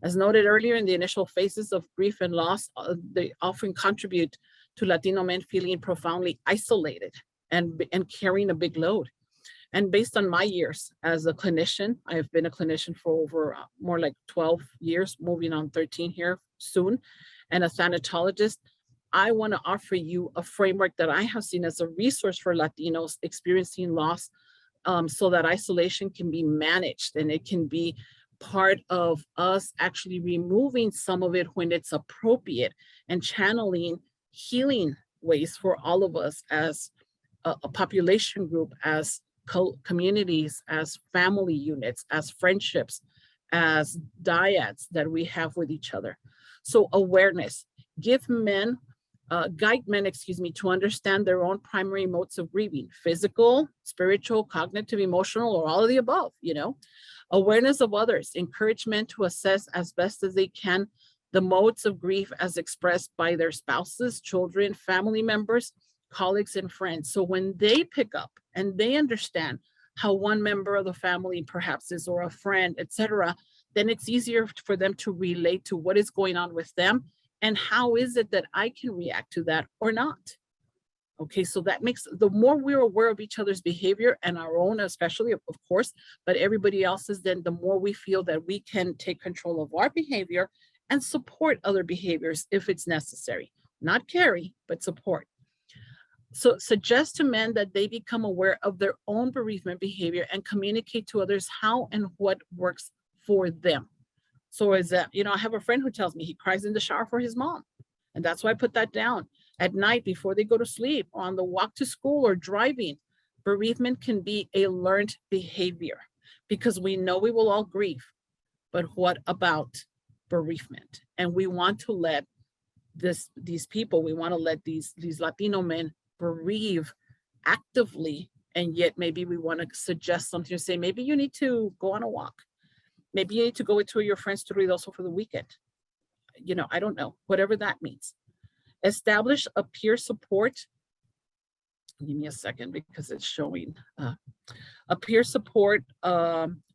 As noted earlier, in the initial phases of grief and loss, they often contribute to Latino men feeling profoundly isolated and carrying a big load. And based on my years as a clinician, I have been a clinician for over more like 12 years, moving on 13 here soon, and a thanatologist, I want to offer you a framework that I have seen as a resource for Latinos experiencing loss, so that isolation can be managed and it can be part of us actually removing some of it when it's appropriate and channeling healing ways for all of us as a population group, as communities, as family units, as friendships, as dyads that we have with each other. So awareness, guide men, to understand their own primary modes of grieving: physical, spiritual, cognitive, emotional, or all of the above, you know. Awareness of others, encourage men to assess as best as they can the modes of grief as expressed by their spouses, children, family members, colleagues, and friends. So when they pick up and they understand how one member of the family perhaps is, or a friend, etc., then it's easier for them to relate to what is going on with them and how is it that I can react to that or not. Okay, so that makes, the more we're aware of each other's behavior and our own, especially, of course, but everybody else's, then the more we feel that we can take control of our behavior and support other behaviors if it's necessary. Not carry, but support. So suggest to men that they become aware of their own bereavement behavior and communicate to others how and what works for them. So is that, you know, I have a friend who tells me he cries in the shower for his mom. And that's why I put that down. At night before they go to sleep, on the walk to school or driving, bereavement can be a learned behavior because we know we will all grieve. But what about bereavement? And we want to let these people, we want to let these Latino men bereave actively, and yet maybe we want to suggest something to say, maybe you need to go on a walk. Maybe you need to go with two of your friends to Ruidoso for the weekend. You know, I don't know, whatever that means. Establish a peer support. Give me a second because it's showing a peer support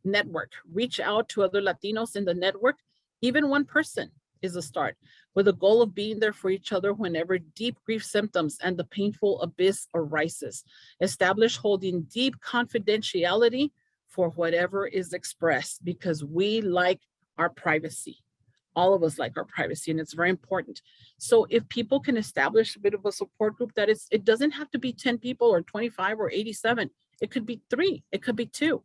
network. Reach out to other Latinos in the network. Even one person is a start, with a goal of being there for each other whenever deep grief symptoms and the painful abyss arises. Establish holding deep confidentiality for whatever is expressed, because we like our privacy. All of us like our privacy, and it's very important. So if people can establish a bit of a support group, that is, it doesn't have to be 10 people or 25 or 87. It could be 3, it could be 2.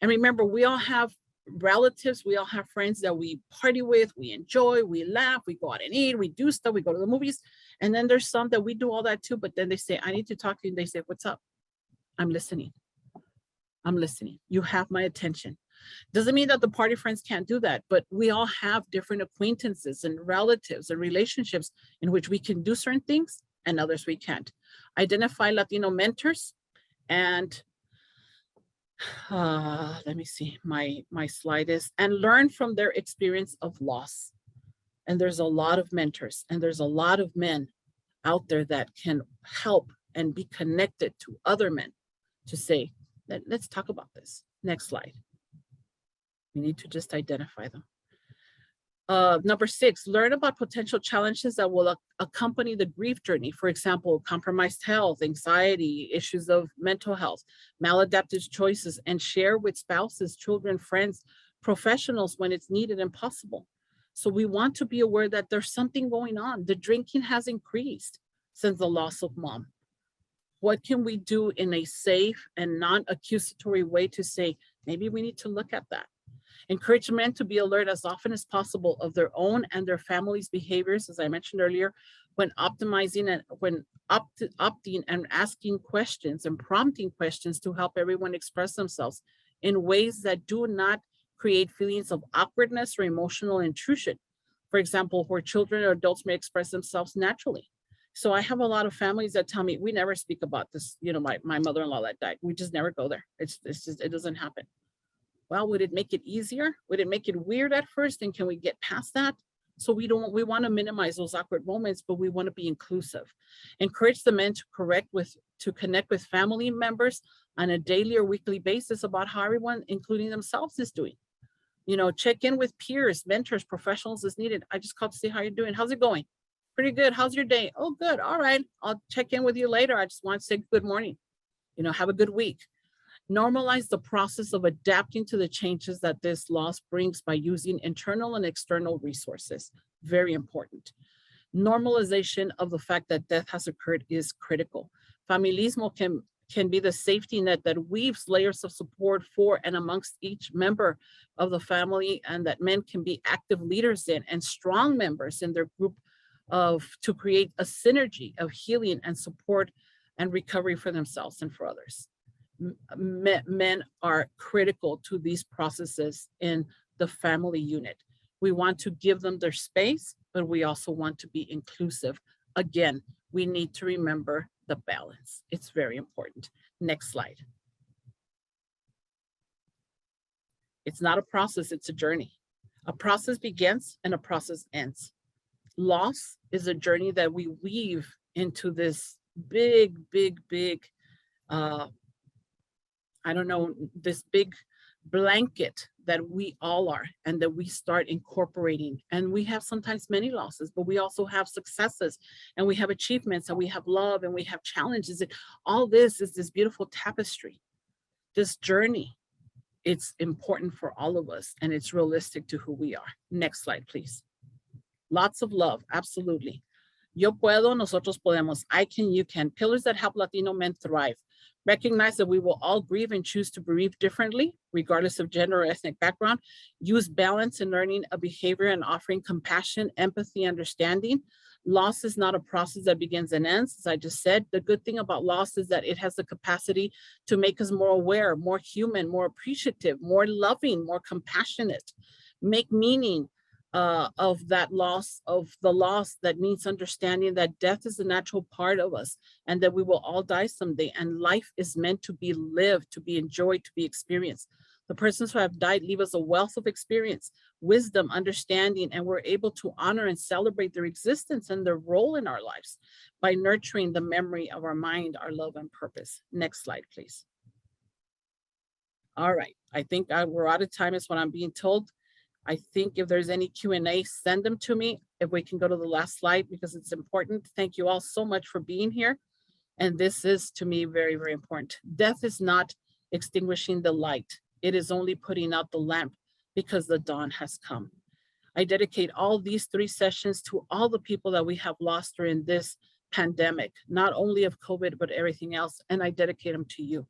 And remember, we all have relatives, we all have friends that we party with, we enjoy, we laugh, we go out and eat, we do stuff, we go to the movies. And then there's some that we do all that too, but then they say, I need to talk to you. And they say, what's up? I'm listening. I'm listening. You have my attention. Doesn't mean that the party friends can't do that, but we all have different acquaintances and relatives and relationships in which we can do certain things and others we can't. Identify Latino mentors, and let me see, my slide is, and learn from their experience of loss. And there's a lot of mentors and there's a lot of men out there that can help and be connected to other men to say, let's talk about this. Next slide. We need to just identify them. Number 6, learn about potential challenges that will accompany the grief journey. For example, compromised health, anxiety, issues of mental health, maladaptive choices, and share with spouses, children, friends, professionals when it's needed and possible. So we want to be aware that there's something going on. The drinking has increased since the loss of mom. What can we do in a safe and non-accusatory way to say, maybe we need to look at that? Encourage men to be alert as often as possible of their own and their family's behaviors, as I mentioned earlier, when optimizing and when opting and asking questions and prompting questions to help everyone express themselves in ways that do not create feelings of awkwardness or emotional intrusion. For example, where children or adults may express themselves naturally. So I have a lot of families that tell me, we never speak about this, my mother-in-law that died. We just never go there. It's just, it doesn't happen. Well, would it make it easier? Would it make it weird at first? And can we get past that? So we want to minimize those awkward moments, but we want to be inclusive. Encourage the men to connect with family members on a daily or weekly basis about how everyone, including themselves, is doing. Check in with peers, mentors, professionals as needed. I just called to see how you're doing. How's it going? Pretty good. How's your day? Oh, good. All right. I'll check in with you later. I just want to say good morning. Have a good week. Normalize the process of adapting to the changes that this loss brings by using internal and external resources. Very important. Normalization of the fact that death has occurred is critical. Familismo can be the safety net that weaves layers of support for and amongst each member of the family, and that men can be active leaders in and strong members in their group to create a synergy of healing and support and recovery for themselves and for others. Men are critical to these processes in the family unit. We want to give them their space, but we also want to be inclusive. Again, we need to remember the balance. It's very important. Next slide. It's not a process, it's a journey. A process begins and a process ends. Loss is a journey that we weave into this big, this big blanket that we all are, and that we start incorporating. And we have sometimes many losses, but we also have successes, and we have achievements, and we have love, and we have challenges. And all this is this beautiful tapestry, this journey. It's important for all of us, and it's realistic to who we are. Next slide, please. Lots of love, absolutely. Yo puedo, nosotros podemos. I can, you can. Pillars that help Latino men thrive. Recognize that we will all grieve and choose to bereave differently, regardless of gender or ethnic background. Use balance in learning a behavior and offering compassion, empathy, understanding. Loss is not a process that begins and ends. As I just said, the good thing about loss is that it has the capacity to make us more aware, more human, more appreciative, more loving, more compassionate. Make meaning of the loss that needs understanding that death is a natural part of us, and that we will all die someday, and life is meant to be lived, to be enjoyed, to be experienced. The persons who have died leave us a wealth of experience, wisdom, understanding, and we're able to honor and celebrate their existence and their role in our lives by nurturing the memory of our mind, our love, and purpose. Next slide, please. All right, I think we're out of time is what I'm being told. I think if there's any Q&A, send them to me. If we can go to the last slide, because it's important. Thank you all so much for being here. And this is, to me, very, very important. Death is not extinguishing the light. It is only putting out the lamp, because the dawn has come. I dedicate all these 3 sessions to all the people that we have lost during this pandemic, not only of COVID, but everything else. And I dedicate them to you.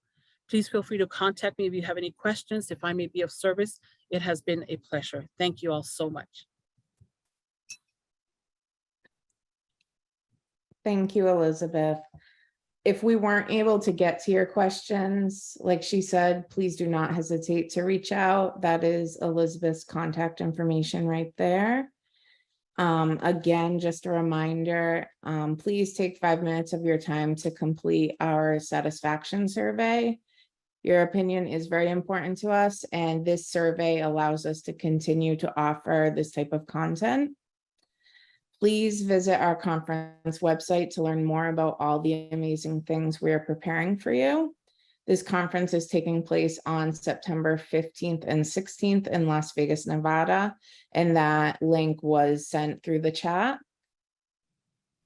Please feel free to contact me if you have any questions, if I may be of service. It has been a pleasure. Thank you all so much. Thank you, Elizabeth. If we weren't able to get to your questions, like she said, please do not hesitate to reach out. That is Elizabeth's contact information right there. Again, just a reminder, please take 5 minutes of your time to complete our satisfaction survey. Your opinion is very important to us, and this survey allows us to continue to offer this type of content. Please visit our conference website to learn more about all the amazing things we are preparing for you. This conference is taking place on September 15th and 16th in Las Vegas, Nevada, and that link was sent through the chat.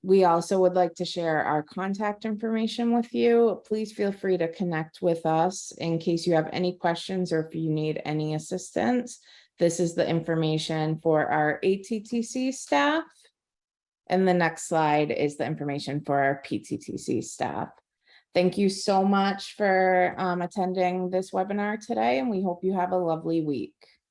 We also would like to share our contact information with you. Please feel free to connect with us in case you have any questions or if you need any assistance. This is the information for our ATTC staff. And the next slide is the information for our PTTC staff. Thank you so much for attending this webinar today, and we hope you have a lovely week.